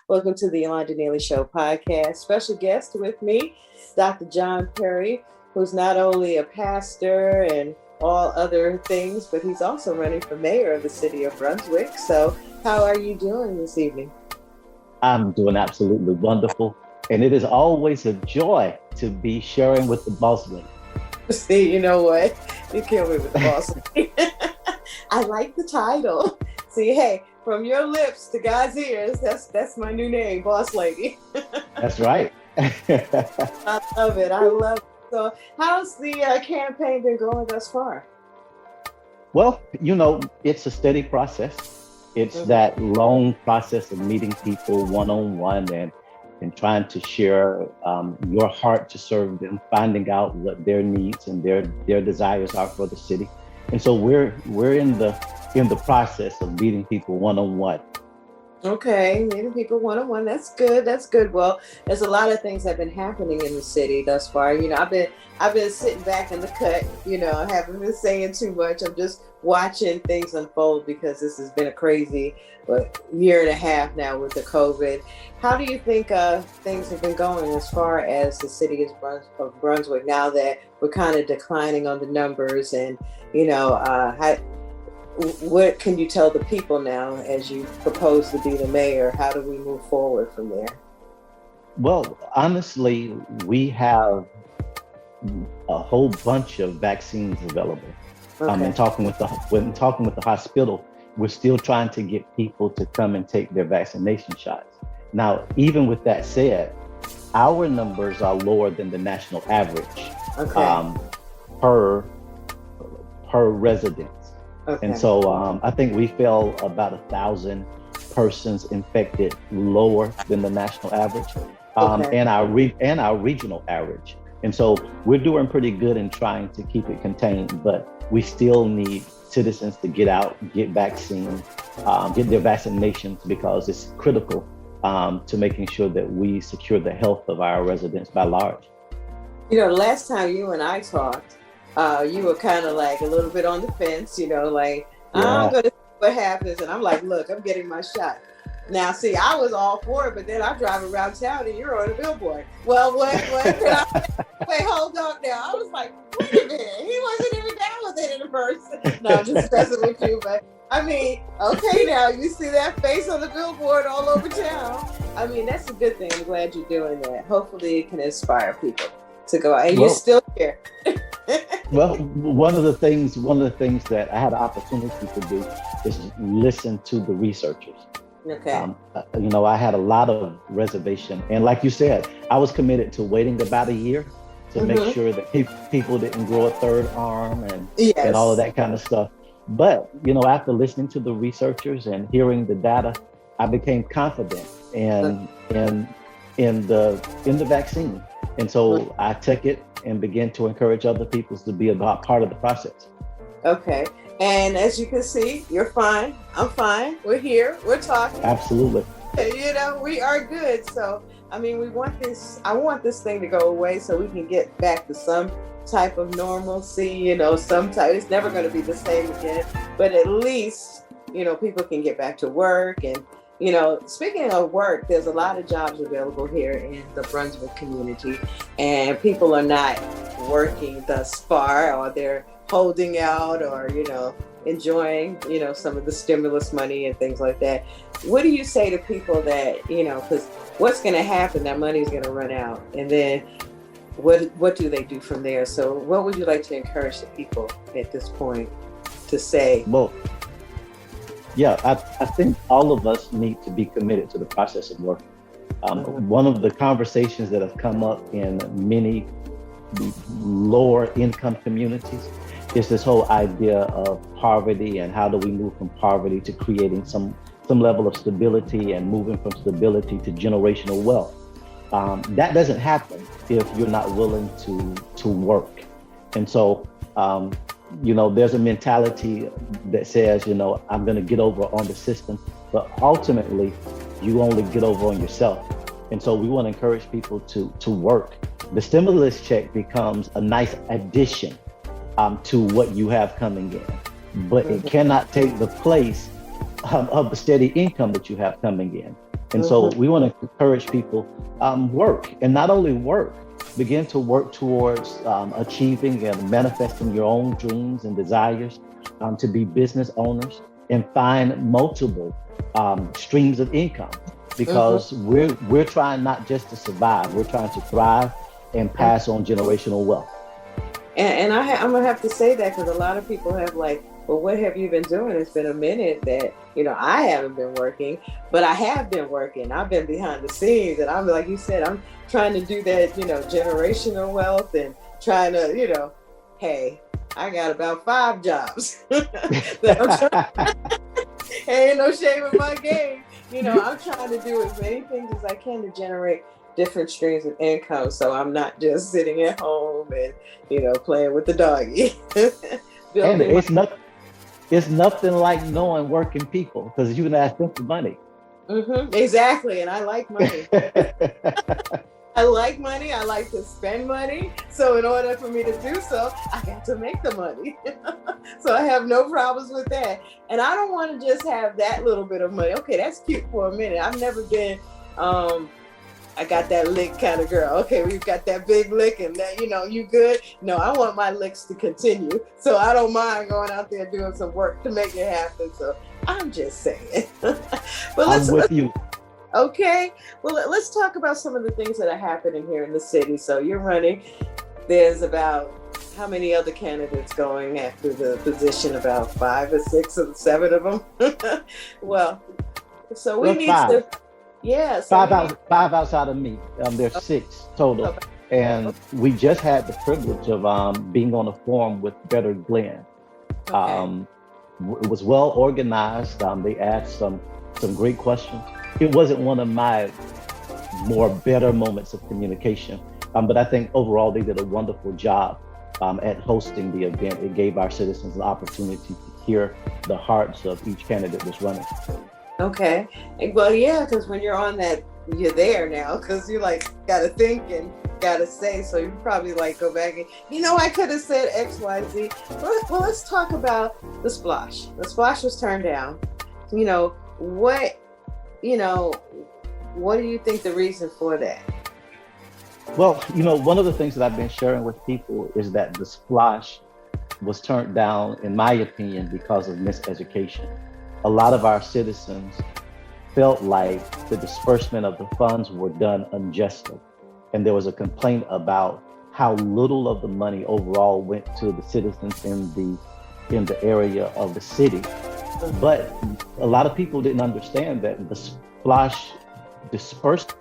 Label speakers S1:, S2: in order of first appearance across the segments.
S1: Welcome to the Yolanda Neely Show podcast. Special guest with me, Dr. John Perry, who's not only a pastor and all other things, but he's also running for mayor of the city of Brunswick. So how are you doing this evening?
S2: I'm doing absolutely wonderful. And it is always a joy to be sharing with the boss lady.
S1: See, you know what? You kill me with the boss lady. I like the title. See, hey, from your lips to God's ears, that's my new name, boss lady.
S2: That's right.
S1: I love it. I love it. So how's the campaign been going thus far?
S2: Well, it's a steady process. It's that long process of meeting people one-on-one and trying to share your heart to serve them, finding out what their needs and their desires are for the city. And so we're in the process of meeting people one-on-one.
S1: Okay, meeting people one-on-one. That's good. That's good. Well, there's a lot of things that have been happening in the city thus far. I've been sitting back in the cut. I haven't been saying too much. I'm just watching things unfold because this has been a crazy year and a half now with the COVID. How do you think things have been going as far as the city of Brunswick now that we're kind of declining on the numbers and what can you tell the people now as you propose to be the mayor? How do we move forward from there?
S2: Well, honestly, we have a whole bunch of vaccines available.
S1: Okay.
S2: And talking with the hospital, we're still trying to get people to come and take their vaccination shots. Now, even with that said, our numbers are lower than the national average per resident.
S1: Okay.
S2: And so I think we fell about 1,000 persons infected lower than the national average and our regional average. And so we're doing pretty good in trying to keep it contained, but we still need citizens to get out, get vaccines, get their vaccinations because it's critical to making sure that we secure the health of our residents by large.
S1: Last time you and I talked, you were kind of like a little bit on the fence, I'm going to see what happens. And I'm like, look, I'm getting my shot. Now, see, I was all for it, but then I drive around town and you're on a billboard. Well, wait, hold on now. I was like, wait a minute. He wasn't even down with it at first. No, I'm just messing with you. But I mean, okay, now you see that face on the billboard all over town. I mean, that's a good thing. I'm glad you're doing that. Hopefully it can inspire people to go out. And you're still here.
S2: Well, one of the things that I had an opportunity to do is listen to the researchers.
S1: Okay.
S2: I had a lot of reservation. And like you said, I was committed to waiting about a year to make sure that people didn't grow a third arm and all of that kind of stuff. But, after listening to the researchers and hearing the data, I became confident in the vaccine. And so I took it and began to encourage other people to be about part of the process. Okay.
S1: And as you can see, you're fine. I'm fine. We're here. We're talking.
S2: Absolutely.
S1: We are good. So, I mean, I want this thing to go away so we can get back to some type of normalcy, it's never going to be the same again. But at least, people can get back to work. And, speaking of work, there's a lot of jobs available here in the Brunswick community. And people are not working thus far, or they're holding out or, enjoying, some of the stimulus money and things like that. What do you say to people that, because what's going to happen, that money is going to run out. And then what do they do from there? So what would you like to encourage the people at this point to say?
S2: Well, yeah, I think all of us need to be committed to the process of work. One of the conversations that have come up in many lower income communities is this whole idea of poverty and how do we move from poverty to creating some level of stability and moving from stability to generational wealth. That doesn't happen if you're not willing to work. And so, there's a mentality that says, I'm going to get over on the system, but ultimately you only get over on yourself. And so we want to encourage people to work. The stimulus check becomes a nice addition to what you have coming in, but it cannot take the place of the steady income that you have coming in. And so we want to encourage people, work, and not only work, begin to work towards achieving and manifesting your own dreams and desires, to be business owners and find multiple streams of income, because we're trying not just to survive, we're trying to thrive and pass on generational wealth.
S1: And I'm gonna have to say that, because a lot of people have like, well, what have you been doing? It's been a minute that, I haven't been working, but I have been working. I've been behind the scenes, and I'm, like you said, I'm trying to do that, generational wealth, and trying to, hey, I got about 5 jobs. Ain't no shame in my game. I'm trying to do as many things as I can to generate different streams of income, so I'm not just sitting at home and playing with the doggy.
S2: And it's nothing like knowing working people, because you can ask them for money.
S1: Exactly, and I like money. I like money. I like to spend money. So in order for me to do so, I got to make the money. So I have no problems with that. And I don't want to just have that little bit of money. Okay, that's cute for a minute. I've never been, I got that lick kind of girl. Okay, we've got that big lick, and that, you good? No, I want my licks to continue. So I don't mind going out there doing some work to make it happen. So I'm just saying. But
S2: I'm with you.
S1: Okay, well, let's talk about some of the things that are happening here in the city. So you're running. There's about how many other candidates going after the position? About 5 or 6 or 7 of them. Well, so we need
S2: 5.
S1: to. Yeah, so
S2: 5 outside of me. There's 6 total, and we just had the privilege of being on a forum with Better Glenn.
S1: Okay.
S2: It was well organized. They asked some great questions. It wasn't one of my more better moments of communication, but I think overall they did a wonderful job at hosting the event. It gave our citizens an opportunity to hear the hearts of each candidate that's running.
S1: Okay. Well, yeah, because when you're on that, you're there now, because you got to think and got to say. So you probably go back and, I could have said X, Y, Z. Well, let's talk about the splash. The splash was turned down. What do you think the reason for that?
S2: Well, one of the things that I've been sharing with people is that the splash was turned down, in my opinion, because of miseducation. A lot of our citizens felt like the disbursement of the funds were done unjustly. And there was a complaint about how little of the money overall went to the citizens in the area of the city. But a lot of people didn't understand that the splash disbursement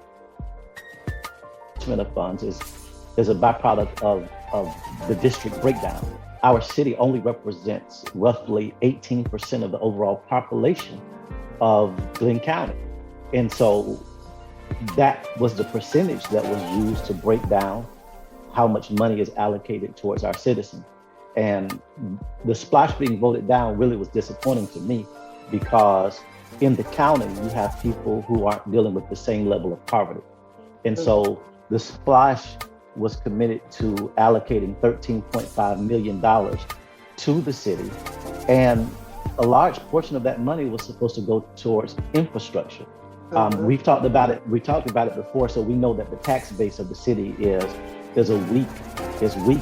S2: of funds is a byproduct of the district breakdown. Our city only represents roughly 18% of the overall population of Glenn County. And so that was the percentage that was used to break down how much money is allocated towards our citizens. And the splash being voted down really was disappointing to me, because in the county, you have people who aren't dealing with the same level of poverty. And so the splash was committed to allocating $13.5 million to the city. And a large portion of that money was supposed to go towards infrastructure. We've talked about it before, so we know that the tax base of the city is weak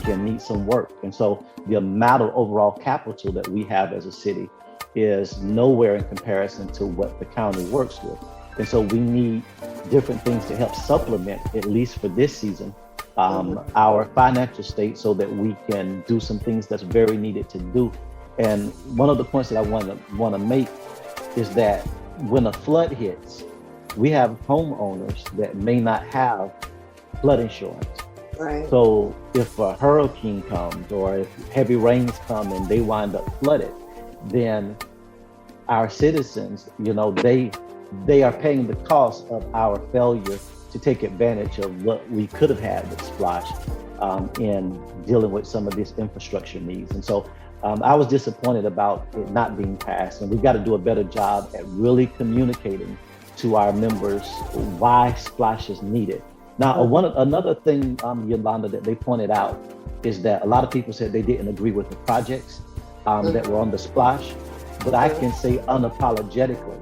S2: and needs some work. And so the amount of overall capital that we have as a city is nowhere in comparison to what the county works with. And so we need different things to help supplement, at least for this season, our financial state, so that we can do some things that's very needed to do. And one of the points that I want to make is that when a flood hits, we have homeowners that may not have flood insurance.
S1: Right. So
S2: if a hurricane comes, or if heavy rains come and they wind up flooded, then our citizens, they are paying the cost of our failure to take advantage of what we could have had with Splash in dealing with some of these infrastructure needs. And so I was disappointed about it not being passed, and we've got to do a better job at really communicating to our members why Splash is needed. Now, another thing, Yolanda, that they pointed out is that a lot of people said they didn't agree with the projects that were on the Splash, but I can say unapologetically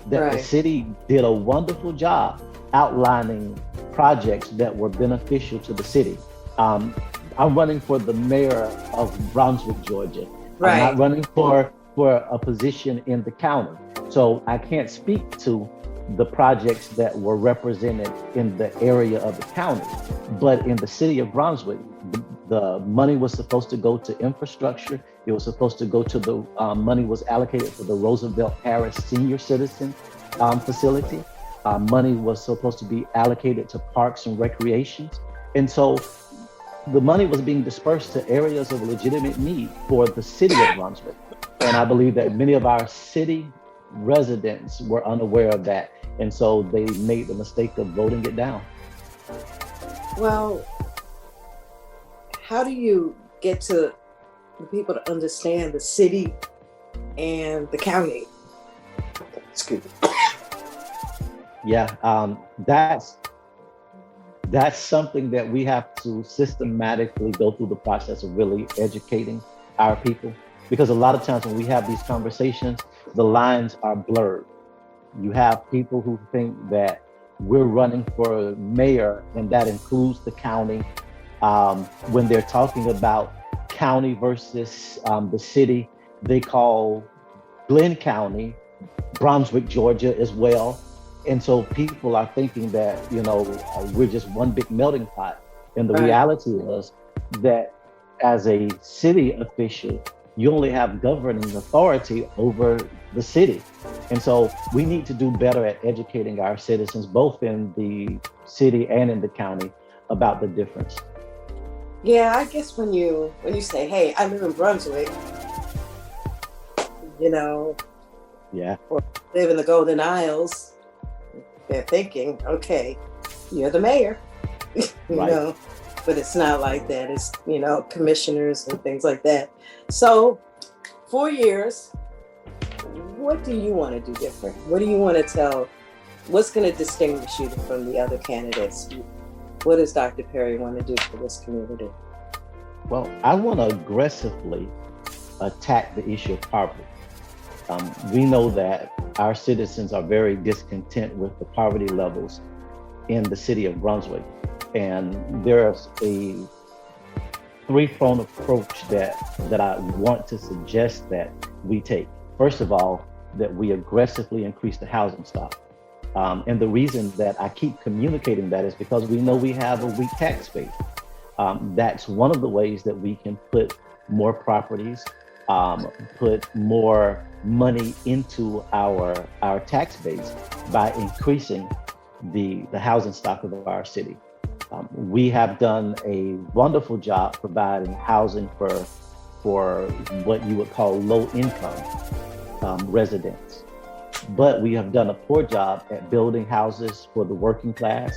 S2: that the
S1: Right.
S2: city did a wonderful job outlining projects that were beneficial to the city. Um, I'm running for the mayor of Brunswick, Georgia. I'm not
S1: Right.
S2: running for a position in the county. So I can't speak to the projects that were represented in the area of the county. But in the city of Brunswick, the money was supposed to go to infrastructure. It was supposed to go to the money was allocated for the Roosevelt Harris Senior Citizen facility. Money was supposed to be allocated to parks and recreations. And so the money was being dispersed to areas of legitimate need for the city of Brunswick. And I believe that many of our city residents were unaware of that. And so they made the mistake of voting it down.
S1: Well, how do you get to the people to understand the city and the county? Excuse me.
S2: Yeah, that's something that we have to systematically go through the process of really educating our people. Because a lot of times when we have these conversations, the lines are blurred. You have people who think that we're running for mayor and that includes the county. When they're talking about county versus the city, they call Glenn County Brunswick, Georgia as well. And so people are thinking that, we're just one big melting pot. And the
S1: Right.
S2: reality is that as a city official, you only have governing authority over the city. And so we need to do better at educating our citizens, both in the city and in the county, about the difference.
S1: Yeah, I guess when you say, "Hey, I live in Brunswick,"
S2: Yeah,
S1: or live in the Golden Isles, they're thinking, "Okay, you're the mayor," you
S2: right.
S1: know. But it's not like that. It's commissioners and things like that. So, 4 years. What do you want to do different? What do you want to tell? What's going to distinguish you from the other candidates? What does Dr. Perry want to do for this community?
S2: Well, I want to aggressively attack the issue of poverty. We know that our citizens are very discontent with the poverty levels in the city of Brunswick. And there's a three-pronged approach that I want to suggest that we take. First of all, that we aggressively increase the housing stock. And the reason that I keep communicating that is because we know we have a weak tax base. That's one of the ways that we can put more properties, put more money into our tax base by increasing the housing stock of our city. We have done a wonderful job providing housing for what you would call low income residents. But we have done a poor job at building houses for the working class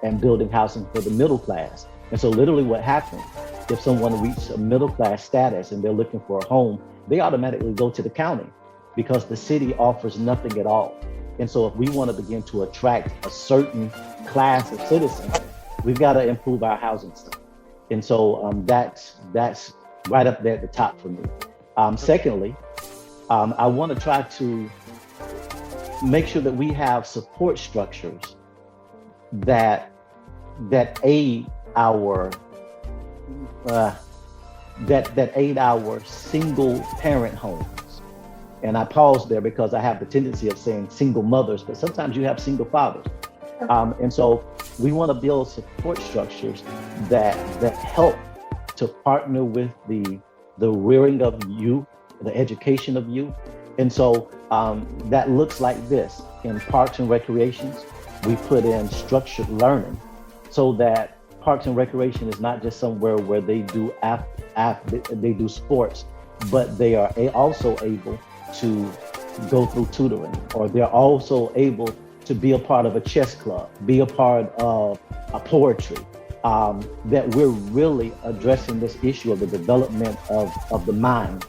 S2: and building housing for the middle class. And so literally what happens, if someone reaches a middle class status and they're looking for a home, they automatically go to the county because the city offers nothing at all. And so if we want to begin to attract a certain class of citizens, we've got to improve our housing stock. And so that's right up there at the top for me. Secondly, I want to try to make sure that we have support structures that aid our single parent homes. And I pause there because I have the tendency of saying single mothers, but sometimes you have single fathers. And so we want to build support structures that help to partner with the rearing of youth, the education of youth. And so that looks like this. In parks and recreations, we put in structured learning so that parks and recreation is not just somewhere where they do they do sports, but they are also able to go through tutoring, or they're also able to be a part of a chess club, be a part of a poetry, that we're really addressing this issue of the development of the mind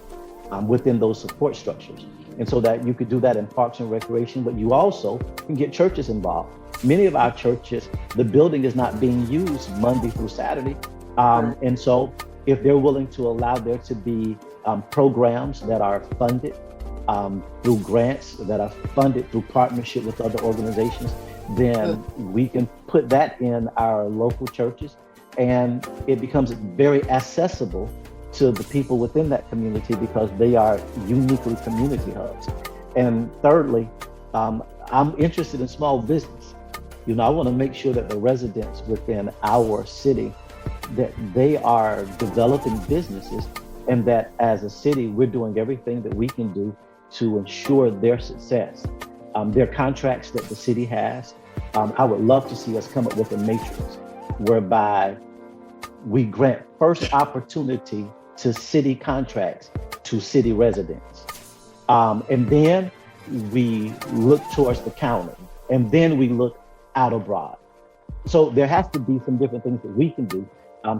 S2: within those support structures. And so that you could do that in parks and recreation, but you also can get churches involved. Many of our churches, the building is not being used Monday through Saturday. And so if they're willing to allow there to be programs that are funded through grants that are funded through partnership with other organizations, then we can put that in our local churches, and it becomes very accessible to the people within that community because they are uniquely community hubs. And thirdly, I'm interested in small business. I want to make sure that the residents within our city, that they are developing businesses, and that as a city, we're doing everything that we can do to ensure their success. There are contracts that the city has. I would love to see us come up with a matrix whereby we grant first opportunity to city contracts to city residents. And then we look towards the county, and then we look out abroad. So there has to be some different things that we can do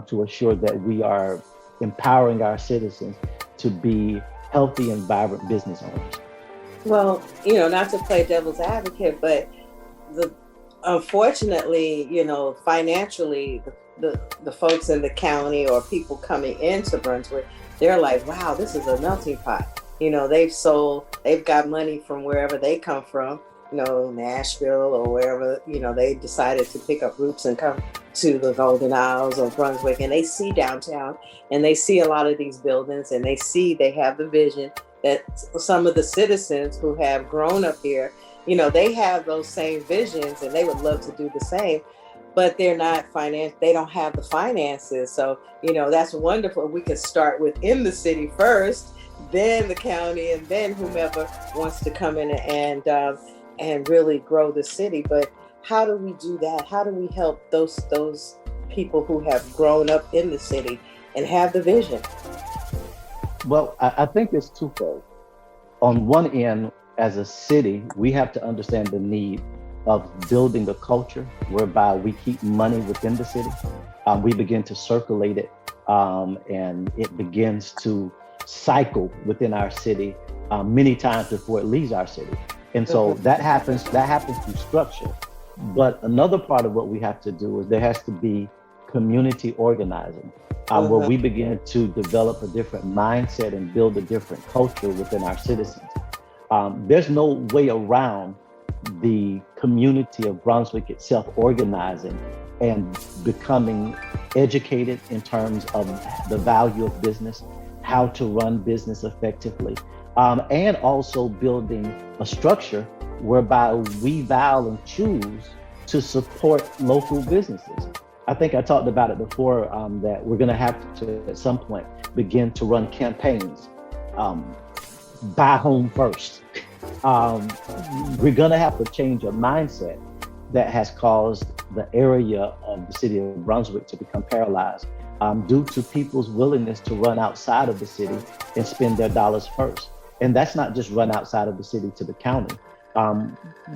S2: to assure that we are empowering our citizens to be healthy and vibrant business owners.
S1: Well, not to play devil's advocate, but unfortunately, financially, the folks in the county or people coming into Brunswick, they're like, wow, this is a melting pot. They've got money from wherever they come from, Nashville or wherever, they decided to pick up roots and come to the Golden Isles or Brunswick, and they see downtown and they see a lot of these buildings, and they have the vision that some of the citizens who have grown up here, they have those same visions and they would love to do the same, but they're not they don't have the finances. So, that's wonderful. We can start within the city first, then the county, and then whomever wants to come in and really grow the city. But how do we do that? How do we help those people who have grown up in the city and have the vision?
S2: Well, I think it's twofold. On one end, as a city, we have to understand the need of building a culture whereby we keep money within the city. We begin to circulate it, and it begins to cycle within our city many times before it leaves our city. And so that happens through structure. But another part of what we have to do is there has to be community organizing, where we begin to develop a different mindset and build a different culture within our citizens. There's no way around the community of Brunswick itself organizing and becoming educated in terms of the value of business, how to run business effectively, and also building a structure whereby we vow and choose to support local businesses. I think I talked about it before, that we're going to have to, at some point, begin to run campaigns. Buy home first. We're going to have to change a mindset that has caused the area of the city of Brunswick to become paralyzed due to people's willingness to run outside of the city and spend their dollars first. And that's not just run outside of the city to the county.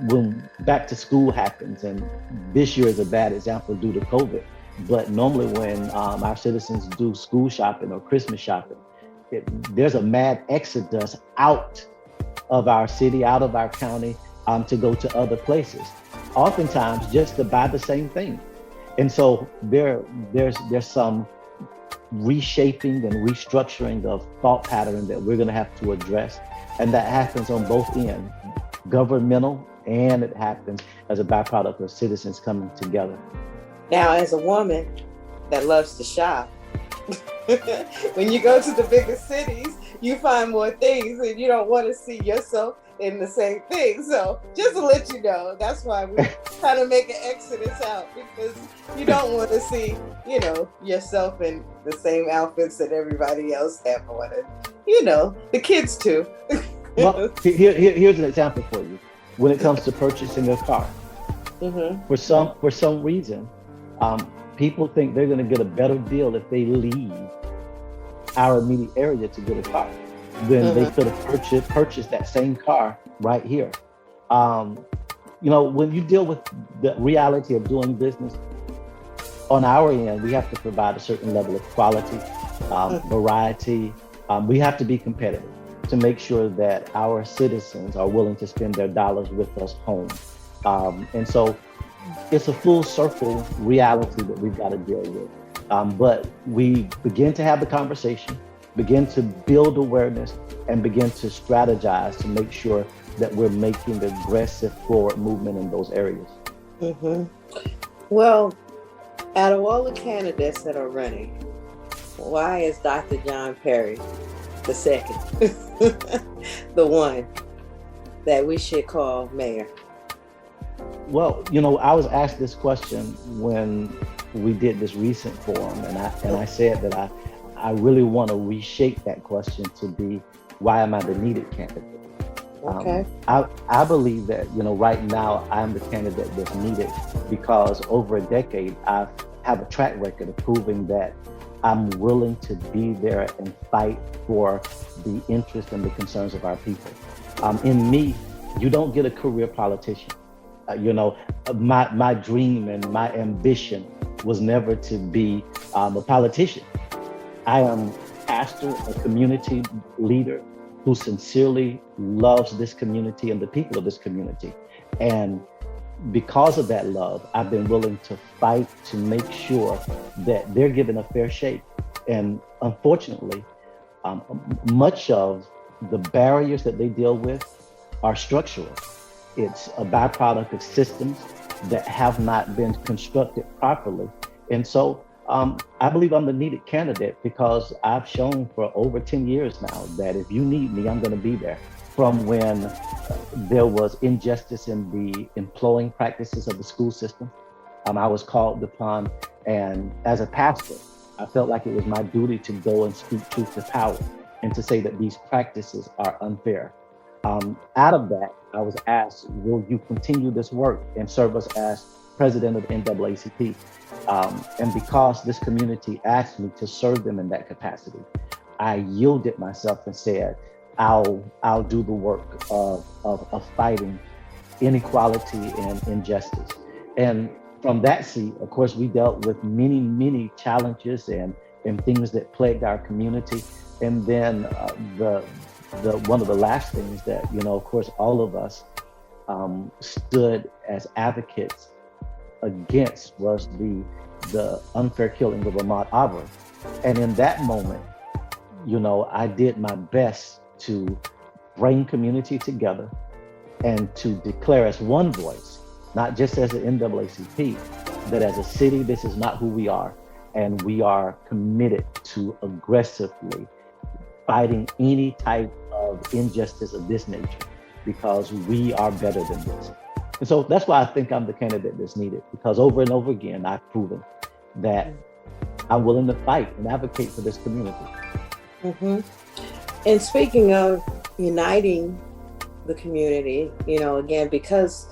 S2: When back to school happens, and this year is a bad example due to COVID, but normally when our citizens do school shopping or Christmas shopping, there's a mad exodus out of our city, out of our county, to go to other places, oftentimes just to buy the same thing. And so there's some reshaping and restructuring of thought pattern that we're going to have to address, and that happens on both ends, governmental, and it happens as a byproduct of citizens coming together.
S1: Now, as a woman that loves to shop, when you go to the bigger cities, you find more things and you don't want to see yourself in the same thing. So just to let you know, that's why we kind of make an exodus out, because you don't want to see, yourself in the same outfits that everybody else have on, and, the kids too.
S2: Well, here's an example for you. When it comes to purchasing a car, for some reason, people think they're going to get a better deal if they leave our immediate area to get a car than they could have purchased that same car right here. When you deal with the reality of doing business, on our end, we have to provide a certain level of quality, variety. We have to be competitive to make sure that our citizens are willing to spend their dollars with us home. And so it's a full circle reality that we've got to deal with. But we begin to have the conversation. begin to build awareness, and begin to strategize to make sure that we're making aggressive forward movement in those areas.
S1: Mm-hmm. Well, out of all the candidates that are running, why is Dr. John Perry the second, the one that we should call mayor?
S2: Well, I was asked this question when we did this recent forum, and I said that I really want to reshape that question to be, why am I the needed candidate?
S1: Okay.
S2: I believe that, right now I'm the candidate that's needed because over a decade, I have a track record of proving that I'm willing to be there and fight for the interests and the concerns of our people. In me, you don't get a career politician. My dream and my ambition was never to be a politician. I am a pastor, a community leader who sincerely loves this community and the people of this community. And because of that love, I've been willing to fight to make sure that they're given a fair shake. And unfortunately, much of the barriers that they deal with are structural. It's a byproduct of systems that have not been constructed properly. And so I believe I'm the needed candidate because I've shown for over 10 years now that if you need me, I'm going to be there. From when there was injustice in the employing practices of the school system, I was called upon, and as a pastor, I felt like it was my duty to go and speak truth to power and to say that these practices are unfair. Out of that, I was asked, will you continue this work and serve us as president of the NAACP? And because this community asked me to serve them in that capacity, I yielded myself and said, I'll do the work of fighting inequality and injustice. And from that seat, of course, we dealt with many, many challenges and things that plagued our community. And then the one of the last things that, of course, all of us stood as advocates against was the unfair killing of Ahmaud Arbery. And in that moment, I did my best to bring community together and to declare as one voice, not just as an NAACP, that as a city, this is not who we are. And we are committed to aggressively fighting any type of injustice of this nature because we are better than this. And so that's why I think I'm the candidate that's needed, because over and over again, I've proven that I'm willing to fight and advocate for this community.
S1: Mm-hmm. And speaking of uniting the community, again, because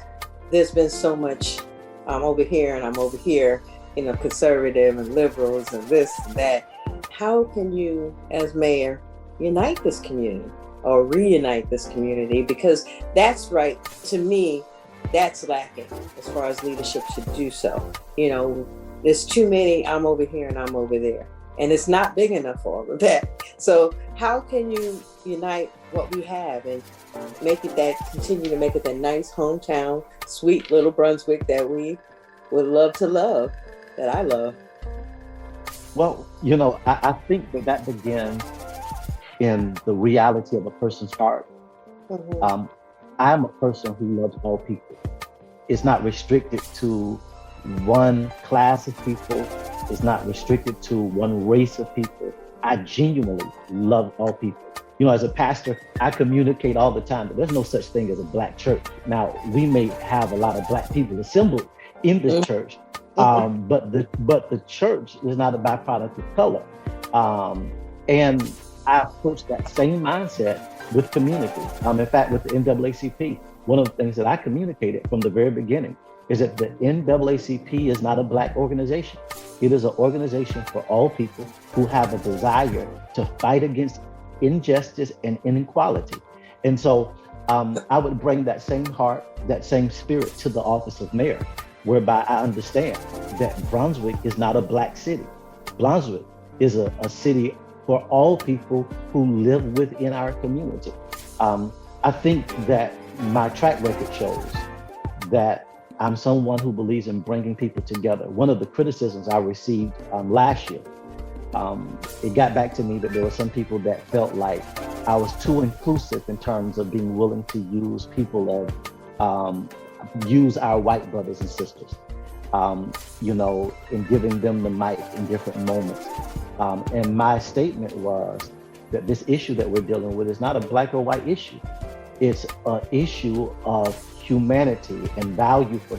S1: there's been so much, I'm over here and I'm over here, conservative and liberals and this and that, how can you, as mayor, unite this community or reunite this community? Because that's right, to me, that's lacking as far as leadership should do so. There's too many, I'm over here and I'm over there. And it's not big enough for all of that. So how can you unite what we have and continue to make it that nice hometown, sweet little Brunswick that we would love to love, that I love?
S2: Well, I think that begins in the reality of a person's heart. Mm-hmm. I'm a person who loves all people. It's not restricted to one class of people. It's not restricted to one race of people. I genuinely love all people. As a pastor, I communicate all the time that there's no such thing as a black church. Now, we may have a lot of black people assembled in this church, but the church is not a byproduct of color. And I approach that same mindset with community. In fact, with the NAACP, one of the things that I communicated from the very beginning is that the NAACP is not a black organization. It is an organization for all people who have a desire to fight against injustice and inequality. And so I would bring that same heart, that same spirit to the office of mayor, whereby I understand that Brunswick is not a black city. Brunswick is a city for all people who live within our community. I think that my track record shows that I'm someone who believes in bringing people together. One of the criticisms I received last year it got back to me that there were some people that felt like I was too inclusive in terms of being willing to use people use our white brothers and sisters, in giving them the mic in different moments. And my statement was that this issue that we're dealing with is not a black or white issue. It's an issue of humanity and value for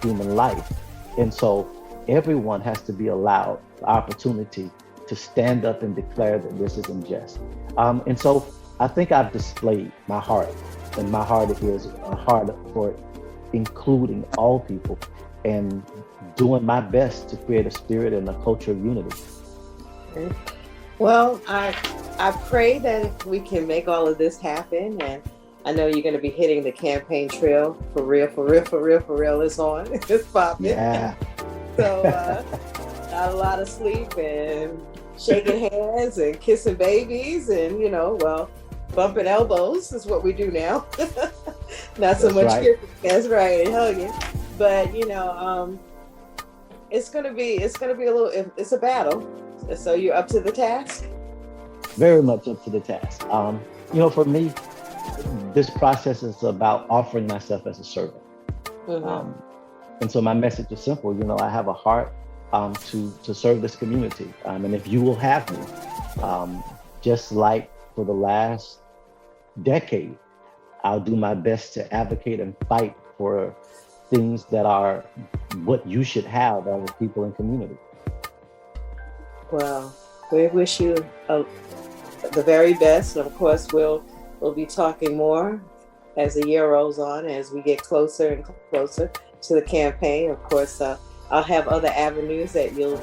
S2: human life. And so everyone has to be allowed the opportunity to stand up and declare that this is unjust. And so I think I've displayed my heart, and my heart is a heart for including all people and doing my best to create a spirit and a culture of unity.
S1: Okay. Well, I pray that we can make all of this happen, and I know you're going to be hitting the campaign trail for real. It's on. It's popping.
S2: Yeah.
S1: So not a lot of sleep and shaking hands and kissing babies and, bumping elbows is what we do now. Not so much
S2: right.
S1: kissing. That's right. Hell yeah. But, it's going to be it's a battle. So you're up to the task?
S2: Very much up to the task. For me, this process is about offering myself as a servant. Mm-hmm. And so my message is simple. I have a heart to serve this community. And if you will have me, just like for the last decade, I'll do my best to advocate and fight for things that are what you should have as people in community.
S1: Well, we wish you the very best. And of course, we'll be talking more as the year rolls on, as we get closer and closer to the campaign. Of course, I'll have other avenues that you'll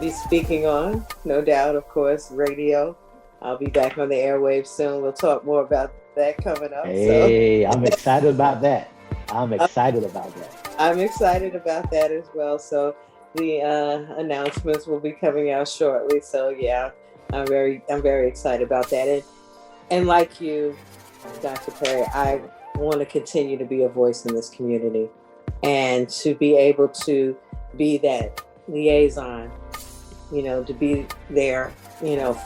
S1: be speaking on, no doubt. Of course, radio. I'll be back on the airwaves soon. We'll talk more about that coming up.
S2: Hey, I'm excited about that. I'm excited about that
S1: as well. So the announcements will be coming out shortly. So yeah, I'm very excited about that. And like you, Dr. Perry, I want to continue to be a voice in this community and to be able to be that liaison, to be there,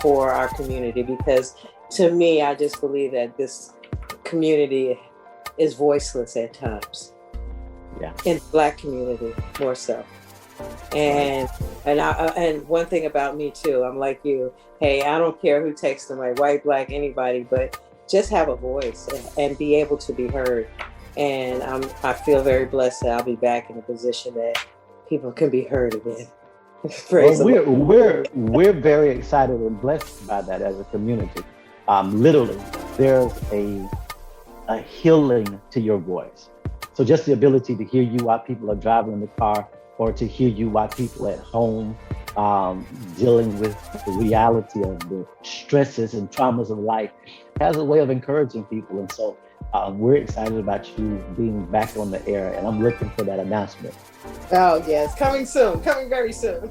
S1: for our community, because to me, I just believe that this community is voiceless at times.
S2: Yeah.
S1: In the Black community, more so. And one thing about me too, I'm like you. Hey, I don't care who takes the mic, white, Black, anybody, but just have a voice and be able to be heard. And I feel very blessed that I'll be back in a position that people can be heard again.
S2: We're very excited and blessed by that as a community. Literally, there's a healing to your voice. So just the ability to hear you while people are driving in the car, or to hear you while people at home dealing with the reality of the stresses and traumas of life, has a way of encouraging people. And so we're excited about you being back on the air, and I'm looking for that announcement.
S1: Oh yes, coming very soon.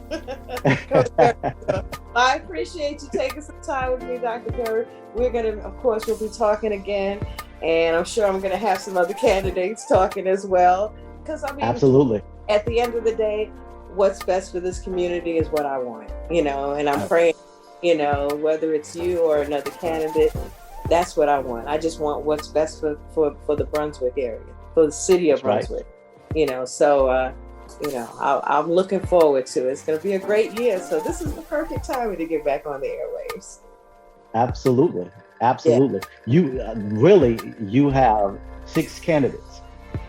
S1: I appreciate you taking some time with me, Dr. Perry. We'll be talking again, and I'm sure I'm gonna have some other candidates talking as well. Because
S2: absolutely.
S1: At the end of the day, what's best for this community is what I want, and I'm praying, whether it's you or another candidate, that's what I want. I just want what's best for the Brunswick area, for the city of Brunswick, right. So, I'm looking forward to it. It's going to be a great year. So this is the perfect time to get back on the airwaves.
S2: Absolutely. Yeah. You have 6 candidates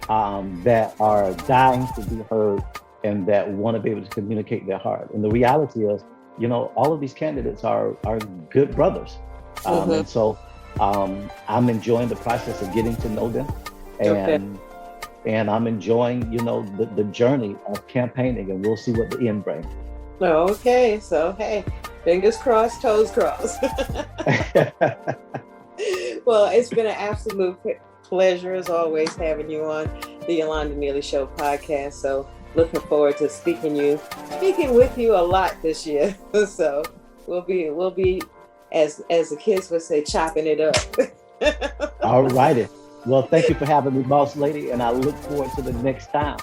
S2: that are dying to be heard and that want to be able to communicate their heart. And the reality is, all of these candidates are good brothers. Mm-hmm. And so I'm enjoying the process of getting to know them. And I'm enjoying, the journey of campaigning, and we'll see what the end brings.
S1: Okay. So, hey, fingers crossed, toes crossed. Well, it's been an absolute pleasure, as always, having you on the Yolanda Neely Show podcast. So looking forward to speaking with you a lot this year. So we'll be as the kids would say, chopping it up.
S2: All righty. Well, thank you for having me, boss lady, and I look forward to the next time.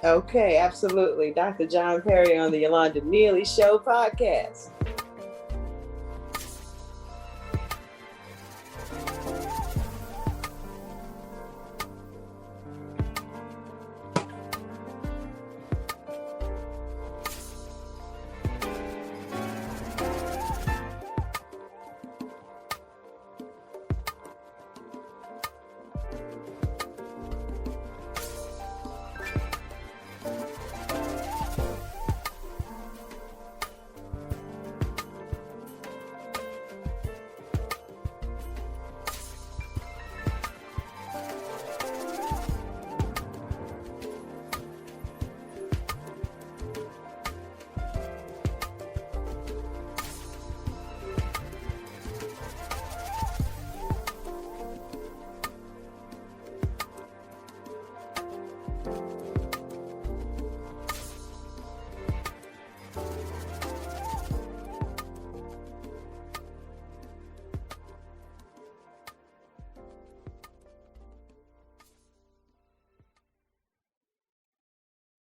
S1: Okay, absolutely. Dr. John Perry on the Yolanda Neely Show podcast.